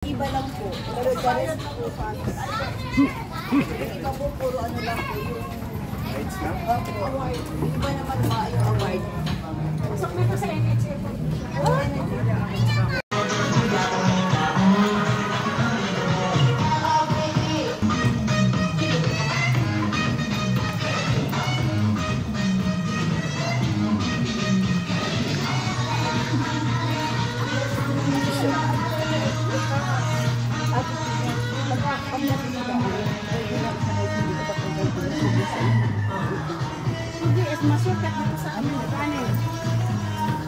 Iba lang po. Pero the rest po sa amin. Iba po, puro ano lang po. Yung awards lang? Award. Iba naman mga yung award. Pasok na po sa NHA po. Hindi, es masukat na sa amin. Ano?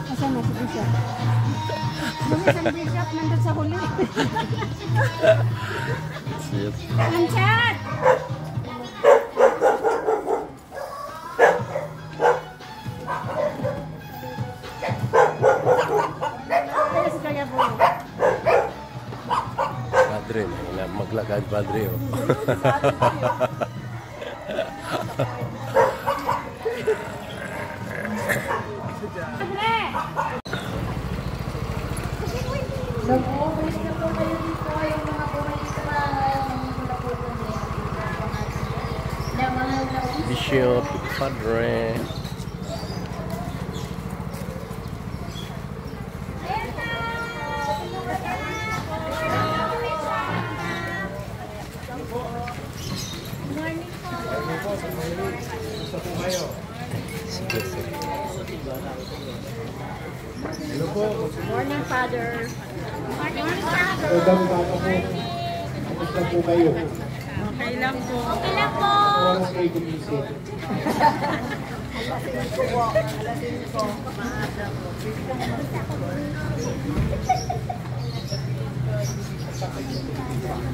Asa na si Bishop? Yung isang Bishop nandun sa huli. Lanchat! Kaya si Kaya po. Padre, maglakad padre. Oh. Nag-uubos na po kayo dito yung mga pumalistra na mga Bishop, Padre. Hello po. Morning, Father. Morning, Father. Magandang umaga po. Kamusta po kayo? Okay lang po. Okay lang po. Oras kayo gumising.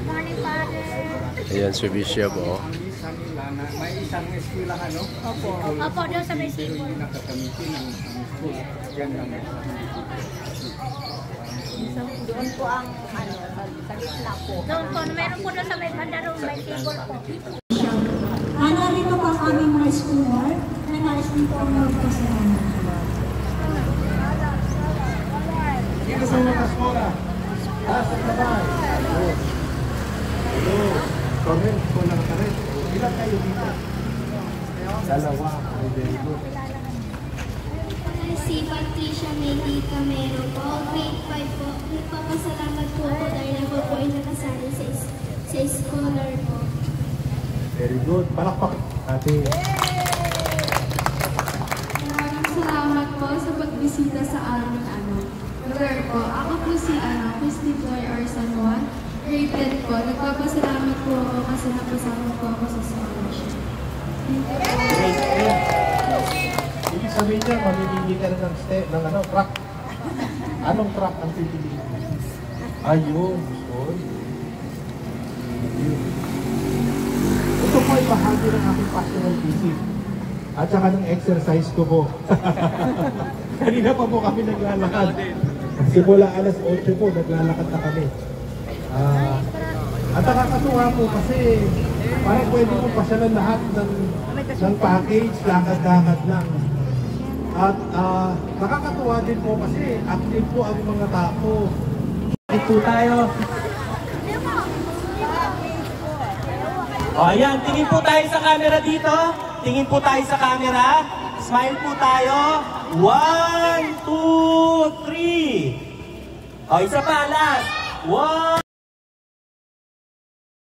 Morning, Father. Ayan si Bishop, oh. May isang eskwelahan, no? Opo. Opo, doon sa may sipon. Nakakamitin ang school. Yan lang. Doon po ang ano, sa gitna po. Doon po, meron po doon sa may banda doon, may table po. Narito po ang aming mga scholar na nais din po ang magpasalamat. Dito sa mga eskola. Taas ang kamay. Hello. Comment ko lang ka rin. Ilan kayo dito? Dalawa. Very good. Si Patricia May Camero po, grade 5 po. Nagpapasalamat po ako dahil ako po ay nakasali sa scholar po. Very good. Palakpak. Ate. Maraming salamat po sa pagbisita sa aming lugar po. Ako po si Christy Joy Arsan Juan, grade 10 po. Nagpapasalamat po ako kasi napasama po ako sa scholarship. Ibig sabihin niya, mamimili ka ng truck. Anong truck ang pipiliin? Ayun. Sorry. Ito po ay bahagi ng aking pastoral visit. At saka ng exercise ko po. Kanina pa po kami naglalakad. Simula alas 8 po, naglalakad na kami. At nakakatuwa po kasi parang pwede mo pasyalan lahat ng package, lakad-lakad lang. At nakakatuwa din po kasi active po ang mga tao. Active po tayo. O ayan, tingin po tayo sa camera dito. Tingin po tayo sa camera. Smile po tayo. 1, 2, 3. O isa pa, last. 1,